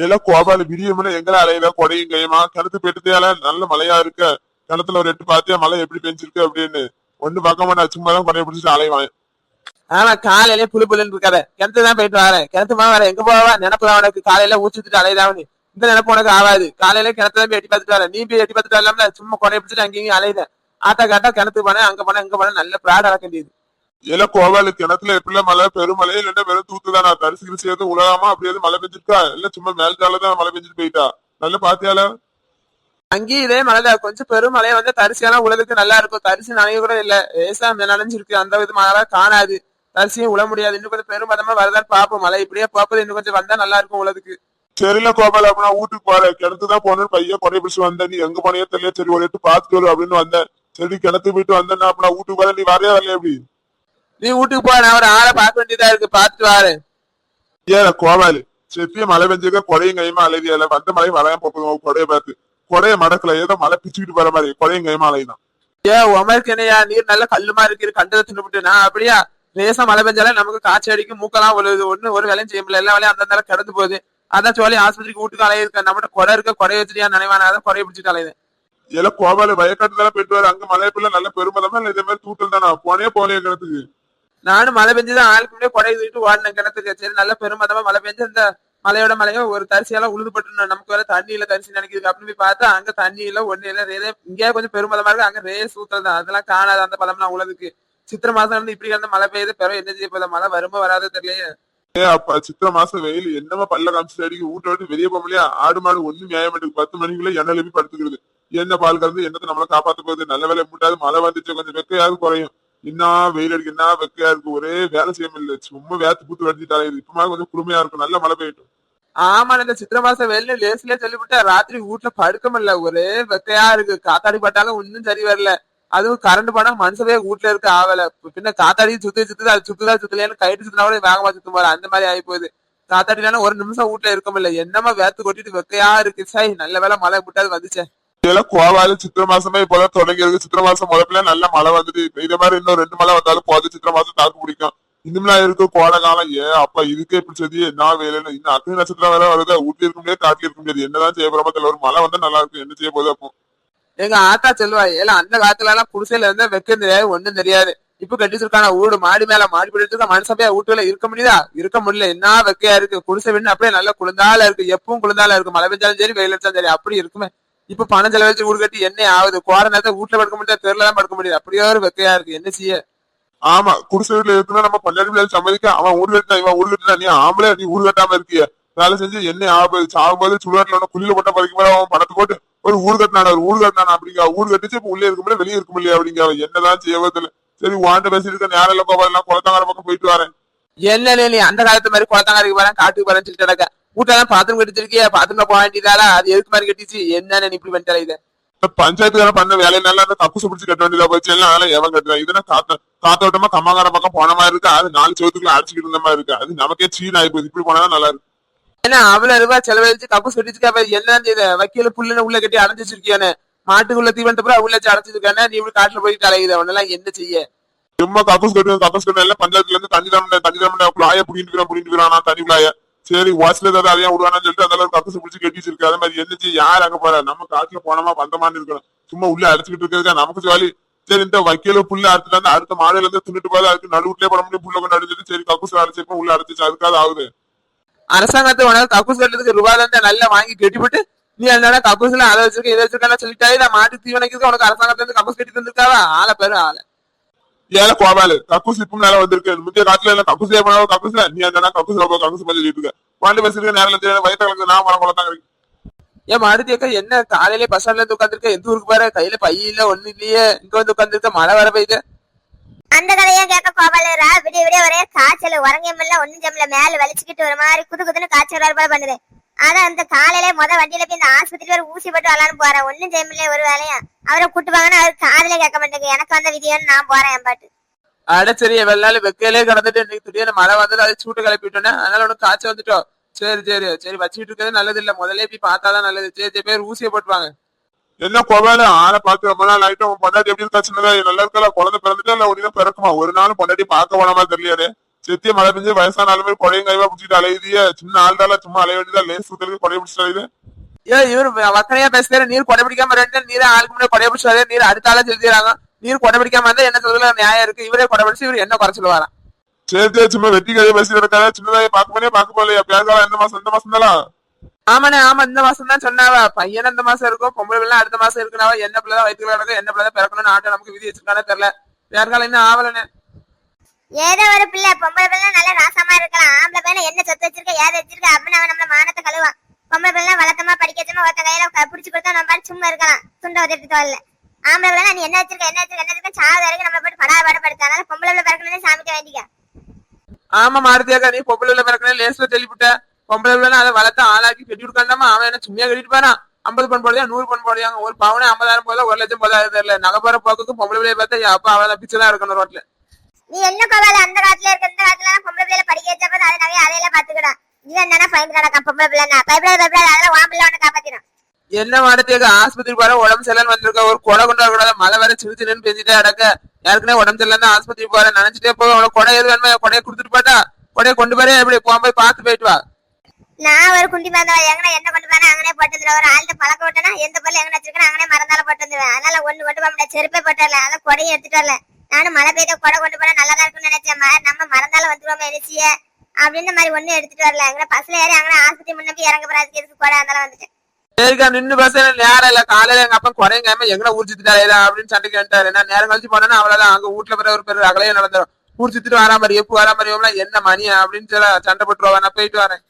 எல்லாம் கோபால விடியமுன்னு எங்களை அலையுதா கொடையும் கையுமா கிணத்து போயிட்டுதால நல்ல மழையா இருக்க கிணத்துல ஒரு எட்டு பாத்தியா மழை எப்படி பெஞ்சிருக்கு அப்படின்னு ஒண்ணு பார்க்க மாட்டேன் சும்மா தான் கொடையை பிடிச்சிட்டு அலைவான். ஆமா காலையிலே புளி புளின்னு இருக்காத கிணத்து தான் போயிட்டு வரேன் கிணத்துமா வர எங்க போவா நினப்புல உனக்கு காலையில ஊச்சிட்டு அலையுதாவனு இந்த நினைப்பு உனக்கு ஆகாது காலையில கிணத்துல போய் எட்டி பார்த்துட்டு வரேன் நீ போய் எட்டி பார்த்துட்டு வரலாம்ல சும்மா கொடையை பிடிச்சிட்டு அங்கேயும் அலையுத ஆட்டா காட்டா கிணத்துக்கு போனேன் அங்க போனேன் இங்க போனேன் நல்ல பிராட் அளக்க வேண்டியது. எல்லாம் கோபாலு கிணத்துல எப்படிலாம் மழை பெருமழை இல்லைன்னா வெறும் தூத்துதான் நான் தரிசு கிரிசி எதுவும் உலகாமா அப்படியாவது மழை பெஞ்சிருக்கா இல்ல சும்மா மேல்தாலதான் மழை பெஞ்சிட்டு போயிட்டா நல்ல பாத்தியால அங்கேயும் இதே மழை கொஞ்சம் பெரும் மழையை வந்து தரிசியெல்லாம் உலகத்துக்கு நல்லா இருக்கும் தரிசி நனைய கூட இல்ல லேசா நனைஞ்சிருக்கு அந்த வித மழை காணாது தரிசியும் உழ முடியாது இன்னும் கொஞ்சம் பெரும் மதமா வருதான்னு பாப்போம் மழை இப்படியே பார்ப்பது இன்னும் கொஞ்சம் வந்தா நல்லா இருக்கும் உலகத்துக்கு. சரில கோபால் அப்படின்னா வீட்டுக்கு போறேன் கிணத்துதான் போனேன்னு பையன் கொடை பிடிச்சு வந்தேன் நீ எங்க போனியோ தெரியல சரி ஒரு எட்டு பாத்துட்டு வரும் அப்படின்னு வந்தேன் சரி கிணத்து போயிட்டு வந்தேன்னா அப்படின்னா வீட்டுக்கு போற நீ வரையா வரலையா எப்படி நீ வீட்டுக்கு போ நான் ஒரு ஆளை பார்க்க வேண்டியதா இருக்கு பாத்துட்டு வாரு. ஏன் கோபாலு செப்பிய மழை பெஞ்சிருக்க கொடையும் கையுமா அலைதியால வந்த மழை வரையாம போகுது கொடையை பார்த்து கொடையை மடக்கல ஏதோ மழை பிச்சுக்கிட்டு போற மாதிரி கொடையும் கையுமா அலைதான். உமருக்கு என்னையா நீர் நல்ல கல்லுமா இருக்கு கண்டதை தின்னுபிட்டு நான் அப்படியா லேசா மழை பெஞ்சாலே நமக்கு காய்ச்சி அடிக்கும் மூக்கெல்லாம் விழுது ஒண்ணு ஒரு வேலையும் செய்ய முடியல எல்லா வேலையும் அந்த கிடந்து போகுது அதான் சொல்லி ஆஸ்பத்திரிக்கு வீட்டுக்கு அலைய இருக்க நம்மகிட்ட கொடை இருக்க கொடையை வச்சுட்டியா நினைவானாதான் கொடையை பிடிச்சிட்டு அலையுது. எல்லாம் கோபாலு வயக்காட்டுல போயிட்டு வர அங்க மழை பிள்ளை நல்ல பெருமதமா இல்ல இதே மாதிரி தூட்டல் தானா போனே கிணத்துக்கு நானும் மழை பெஞ்சுதான் ஆளுக்கு முன்னே கொடை தூக்கிட்டு ஓடினேன் கிணத்துக்கு சரி நல்ல பெருமதமா மழை பெஞ்சு இந்த மலையோட மலையோ ஒரு தரிசியெல்லாம் உழுதுபட்டு நமக்கு வேற தண்ணி இல்ல தரிசி நினைக்குது அப்படின்னு போய் பார்த்தா அங்க தண்ணி இல்ல ஒண்ணு இல்ல இங்கேயே கொஞ்சம் பெருமதமா இருக்கு அங்க ரே சூத்திரதான் அதெல்லாம் காணாது அந்த பழம்லாம் உலதுக்கு சித்திரை மாசம் இருந்து இப்படி கிடந்த மழை பெய்யுது பிறகு என்ன செய்ய போதா மழை வரும்ப வராது தெரியலையே. அப்ப சித்திரை மாசம் வெயில் என்னமா பல்ல காமிச்சு அடிக்க வீட்டை விட்டு வெளியே போக முடியா ஆடு மாடு ஒண்ணு நியாயமாட்டுக்கு 10 மணிக்குள்ள எண்ணெய் எழுப்பி படுத்துக்கிறது என்ன பால் கறந்து என்னத்தை நம்மளை காப்பாத்த போகுது நல்ல வேலை மூட்டாது மழை வந்துச்சு கொஞ்சம் வெக்கையாவது குறையும் இன்னும் வெயில் அடிக்க என்ன வெக்கையா இருக்கு ஒரே வேலை செய்ய முடியல சும்மா வேத்து பூத்து வடிச்சுட்டாலே இப்பமா கொஞ்சம் குளுமையா இருக்கும் நல்ல மழை பெய்யட்டும். ஆமா இந்த சித்திரை மாசம் வெயில லேசிலே சொல்லிவிட்டா ராத்திரி வீட்டுல படுக்க முடியல ஒரே வெக்கையா இருக்கு காத்தாடி பட்டாலும் ஒன்னும் சரி வரல அதுவும் கரண்ட் போனா மனுஷவே வீட்டுல இருக்க ஆவல பின்ன காத்தாடி சுத்துது அது சுத்தலையான்னு கைட்டு சுத்தினா கூட வேகமா சுத்தும் போல அந்த மாதிரி ஆகி போகுது காத்தாடினா ஒரு நிமிஷம் வீட்டுல இருக்க முடியல என்னமா வேத்து கொட்டிட்டு வெக்கையா இருக்கு சாய் நல்ல வேலை மழை விட்டாது வந்துச்சேன். இதெல்லாம் கோவாலு சித்திரை மாசமே இப்பதான் தொடங்கி இருக்கு சித்திரை மாசம் முதல்ல நல்ல மழை வந்துட்டு இதே மாதிரி இன்னும் 2 மழை வந்தாலும் போது சித்திரை மாசம் தாக்கு பிடிக்கும் இன்னும்லாம் இருக்கு கோடை காலம் அப்ப இதுக்கே இப்படி சரி என்ன வேலைன்னு இன்னும் அக்னி நட்சத்திரம் வேற வருது வீட்டுல இருக்க முடியாது காட்டுல இருக்க முடியாது என்னதான் செய்ய போறோமோ ஒரு மழை வந்தா நல்லா இருக்கும் என்ன செய்ய போகுது அப்போ. எங்க ஆத்தா சொல்லுவா ஏன்னா அந்த காலத்துல எல்லாம் குடிசையில இருந்தா வைக்க தெரியாது ஒண்ணும் தெரியாது இப்ப கட்டிச்சிருக்கான வீடு மாடி மேல மாடி போயிட்டு மனுஷப்பையா வீட்டுல இருக்க முடியல என்ன வெக்கையா இருக்கு குடிசை வீடு அப்படியே நல்லா குளிர்ந்தால இருக்கு எப்பவும் குளிர்ந்தால இருக்கு மழை பெஞ்சாலும் சரி வெயில் அடிச்சாலும் சரி அப்படி இருக்குமே இப்ப பணம் செலவழிச்சு வீடு கட்டி என்ன ஆகுது கோர நேரத்தை வீட்டுல படுக்க முடியாது தெருலாம் படுக்க முடியாது அப்படியே ஒரு வெக்கையா இருக்கு என்ன செய்ய. ஆமா குடிசை வீட்டுல இருக்குன்னா நம்ம பஞ்சாயத்து சம்மதிக்க அவன் ஊர் கட்டினா இவன் ஊர் கட்டினா நீ ஆம்பளை நீ ஊர் கட்டாம இருக்கிய வேலை செஞ்சு என்ன ஆகுது சாகும்போது சுடுகாட்டுல குளியில போட்ட பறிக்கும் போது அவன் பணத்தை போட்டு ஒரு ஊர் கட்டினான அப்படிங்க ஊர் கட்டிச்சு இப்ப உள்ளே இருக்க முடியாது வெளியே இருக்க முடியாது அப்படிங்க என்னதான் செய்வதில்ல சரி வாண்ட பேசிட்டு நேரம் இல்ல கோபாலாம் குளத்தாங்கர பக்கம் போயிட்டு வரேன். என்ன நீ அந்த காலத்து மாதிரி குளத்தாங்கரைக்கு வரேன் காட்டுக்கு வரேன்னு சொல்லிட்டு கிடக்க வீட்டெல்லாம் பாத்திரம் கட்டிச்சிருக்கிய பாத்திரம் போக வேண்டியதால அது எதுக்கு மாதிரி கட்டிச்சு என்ன இப்படி பண்ணிட்டால இதை பஞ்சாயத்துக்கார பண்ண வேலையினால அந்த கப்பு பிடிச்சு கட்ட வேண்டியதா போச்சு எல்லாம் அதெல்லாம் எவன் கட்டுறான் இதுனா காத்தோட்டமா கம்மாங்கார பக்கம் போன மாதிரி இருக்கு அது 4 செவத்துக்குள்ள அடிச்சுக்கிட்டு இருந்த மாதிரி இருக்கு அது நமக்கே சீன் ஆகி போகுது இப்படி போனாதான் நல்லா இருக்கு. ஏன்னா அவ்வளவு ரூபாய் செலவழிச்சு கப்பு கட்டிச்சுக்கா என்ன செய்த வக்கீல புல்லுன்னு உள்ள கட்டி அடைஞ்சு வச்சிருக்கியானே மாட்டுக்குள்ள தீவனத்தை பூரா உள்ள வச்சு அடைச்சிருக்கானே நீ இப்படி காட்டுல போயிட்டு அலையுது அவனெல்லாம் என்ன செய்ய. சும்மா கக்கூஸ் கட்டு எல்லாம் பஞ்சாயத்துல இருந்து தண்ணி தரமுடியாது பிளாய புடிங்கிட்டு தண்ணி பிளாய சரி வாட்ஸ்ல ஏதாவது அதையா விடுவானு சொல்லிட்டு அதெல்லாம் கக்கூஸ் பிடிச்சி கட்டி வச்சிருக்கு அதே மாதிரி என்ன செய்ய யார் அங்க போற நம்ம காட்டுல போனோமா வந்தமான்னு இருக்கணும் சும்மா உள்ள அடிச்சுக்கிட்டு இருக்கிறது நமக்கு ஜாலி சரி இந்த வக்கீல புல்லு அறுத்துட்டு வந்து அடுத்த மாடுல இருந்து தின்னுட்டு போது அதுக்கு நடுவுட்லயே போட முடியும் புள்ள கொண்டு அடிச்சிட்டு சரி கக்கூஸ் அடிச்சிருப்போம் உள்ள அடிச்சிச்சு அதுக்காக ஆகுது. அரசாங்கத்தை உனக்கு கக்கூஸ் கட்டுறதுக்கு ரூபாய் தான் நல்லா வாங்கி கட்டிவிட்டு நீ அதனால கக்கூஸ்ல அதை வச்சிருக்க இதை வச்சிருக்கா சொல்லிட்டாயே நான் மாட்டு தீவனைக்கு உனக்கு அரசாங்கத்துல இருந்து கக்கூஸ் கட்டி தந்துருக்காவா ஆளை பேரு ஆளை ஏன் கோபாலு கக்கூஸ் இப்ப மேல வந்திருக்கு முக்கிய காட்டுல எல்லாம் கக்கூஸ் பண்ணாலும் கக்கூஸ்ல நீ அந்த கக்கூஸ் கக்கூஸ் பண்ணி சொல்லிட்டு இருக்க வாண்டி பேசிருக்க நேரம் வயிற்று நான் மரம் குளத்தாங்க ஏன் மாருதி அக்கா என்ன காலையிலே பஸ் ஸ்டாண்ட்ல இருந்து உட்காந்துருக்க எந்த ஊருக்கு பாரு கையில பைய இல்ல ஒண்ணு இல்லையே இங்க வந்து உட்காந்துருக்க மழை வர பெய்யுது. அந்த கதையா கேட்க கோபாலரா விடிய விடிய ஒரே காய்ச்சல் உறங்கியமில்ல ஒன்னும் ஜம்ல மேல வலிச்சுக்கிட்டு ஒரு மாதிரி குதுன்னு காய்ச்சல் வர போல பண்ணுது அதான் அந்த காலையில வண்டியில போய் இந்த ஆஸ்பத்திரி வர ஊசி போட்டு வரலான்னு போறேன் ஒன்னும் செய்யமில்ல ஒரு வேலையா அவரை கூட்டுவாங்கன்னா அவர் காதலே கேட்க மாட்டேங்க எனக்கு வந்த விதியோன்னு நான் போறேன் என் பாட்டு. அடச்சரி வெள்ளால வெக்கையிலே கிடந்துட்டு இன்னைக்கு திடீர்னு மழை வந்தது அதை சூட்டு கிளப்பிட்டோன்னே அதனால உனக்கு காய்ச்சல் வந்துட்டோம் சரி வச்சுட்டு இருக்கிறது நல்லது இல்ல முதல்ல போய் பார்த்தாதான் நல்லது சரி பேர் ஊசியை போட்டுவாங்க. என்ன கோபால ஆளை பார்த்து ரொம்ப நாள் ஆயிட்டும் பொண்டாட்டி எப்படி இருக்கா சின்னதா நல்லா இருக்கா குழந்தை பிறந்துட்டா இல்ல ஒன்னும் பிறக்குமா ஒரு நாள் பொண்டாட்டி பார்க்க போனாமா தெரியலையாரு செத்திய மழை பெஞ்சு வயசான ஆளு மாதிரி கொடையும் கைவா பிடிச்சிட்டு அலையுதிய சின்ன ஆள்தால சும்மா அலைய வேண்டியதா லேஸ் சுத்தலுக்கு கொடைய பிடிச்சிட்டு அலையுது இவரு வக்கனையா பேசுறாரு, நீர் கொடை பிடிக்காம ரெண்டு நீர் ஆளுக்கு முன்னாடி கொடைய பிடிச்சாரு, நீர் அடுத்த ஆளா செலுத்திடுறாங்க. நீர் கொடை பிடிக்காம இருந்தா என்ன சொல்றதுல நியாயம் இருக்கு? இவரே கொடை பிடிச்சு இவரு என்ன குறை சொல்லுவாராம்? சரி சும்மா வெட்டி கதையை பேசி கிடக்காத, சின்னதாய பாக்க போலையா பேசாலாம். இந்த மாசம் தானா? ஆமாண்ணே, ஆமா, இந்த மாசம் தான் சொன்னாவா. பையன் இந்த மாசம் இருக்கும், பொம்பளை பிள்ளை அடுத்த மாசம் இருக்குனாவா. என்ன பிள்ளைதான் வயிற்றுல கிடக்கும், என்ன பிள்ளைதான் பிறக்கணும்னு ஆட்டை நமக்கு விதி வச்சிருக்கானே தெரியல. பேர்காலம் இன்னும் ஆவலன்னு. ஏதோ ஒரு பிள்ளை பொம்பளை பிள்ளை நல்ல ராசமா இருக்கலாம், ஆம்பளை பையனை என்ன சொத்து வச்சிருக்க ஏதை வச்சிருக்க அப்படின்னு அவன் நம்மள மானத்தை கழுவான். பொம்பளை பிள்ளை வளர்த்தமா படிக்க வச்சமா ஒருத்த கையில புடிச்சு கொடுத்தா நம்ம சும்மா இருக்கலாம், துண்டை உதட்டு தோல்ல. ஆம்பளை பிள்ளை நீ என்ன வச்சிருக்க சாவு வரைக்கும் நம்மளை போட்டு படாபாடுபடுத்த. அதனால பொம்பளை பிள்ளை பிறக்கணும்னு சாமிக்க வேண்டிக்க. ஆமா மாருதியாக்கா, நீ பொம்பளை பிள்ளை பிறக்கணும் லேஸ்ல தெளிப்புட்ட. பொம்பளை பிள்ளை அதை வளர்த்து ஆளாக்கி கட்டி கொடுக்காண்டாமா. அவன் என்ன சும்மையா கட்டிட்டு போறான். 50 பண் போடுறியா 100 பண் போடுறாங்க. ஒரு பவுனே 50,000 போல 1,00,000 போல தெரியல. நகப்பற போக்குக்கு பொம்பளை பிள்ளைய பார்த்தா அப்ப அவன் பிச்சைதான் இருக்கணும் ரோட்ல. நீ என்ன கோவால அந்த காலத்துல இருக்க, இந்த காலத்துல பொம்பளை பிள்ளைல படிக்க வச்சப்ப அதை நகையை அதையெல்லாம் பாத்துக்கிடும். இவன் தானே ஃபைன் கிடக்கா பொம்பளை பிள்ளைன்னா பயப்படாத அதெல்லாம் வாம்பிள்ள ஒண்ணு காப்பாத்திடும். என்ன மாடத்தியாக ஆஸ்பத்திரி போற உடம்பு சரியில்லைன்னு வந்திருக்க. ஒரு கொடை கொண்டு வரக்கூடாது, மழை வேற சிரிச்சுன்னு பேசிட்டே அடக்க. யாருக்குனே உடம்பு சரியில்லைன்னு ஆஸ்பத்திரி போற நினைச்சிட்டே போக. உனக்கு கொடை எது வேணுமோ கொடையை கொடுத்துட்டு போட்டா கொடையை கொண்டு போறே. எப்படி போய் பார்த்து போயிட்டு வா. நான் ஒரு குண்டி மாதவா எங்கனா என்ன கொண்டு போனா அங்கனே போட்டு வந்துடுவேன். ஒரு ஆள்கிட்ட பழக்க விட்டேன்னா எந்த பொருள் எங்க வச்சிருக்கேன் அங்கனே மறந்தாலும் போட்டு வந்துடுவேன். அதனால ஒண்ணு கொண்டு போக முடியாது, செருப்பே போட்டு வரல, அதான் கொடையும் எடுத்துட்டு வரல. நானும் மழை பெய்த கொடை கொண்டு போனா நல்லதா இருக்கும்னு நினைச்சேன். நம்ம மறந்தாலும் வந்துருவோம் எழுச்சிய அப்படின்னு மாதிரி ஒண்ணு எடுத்துட்டு வரல. அங்கே பஸ்ல ஏறி அங்கே ஆஸ்பத்திரி முன்னாடி இறங்க போறாதுக்கு எதுக்கு கொடை அதெல்லாம் வந்துட்டேன். சரிக்கா, நின்று பஸ் நேரம் இல்ல. காலையில எங்க அப்பா குறையங்காம எங்கன ஊர் சுத்திட்டாரு அப்படின்னு சண்டைக்கு வந்துட்டாரு. நான் நேரம் கழிச்சு போனேன்னா அவ்வளவுதான். அங்க வீட்டுல பிற ஒரு பேர் அகலையே நடந்துடும். ஊர் சுத்திட்டு வரா மாதிரி எப்போ வரா மாதிரி என்ன மணி அப்படின்னு சொல்ல சண்டை போட்டுருவா. நான் போயிட்டு வரேன்.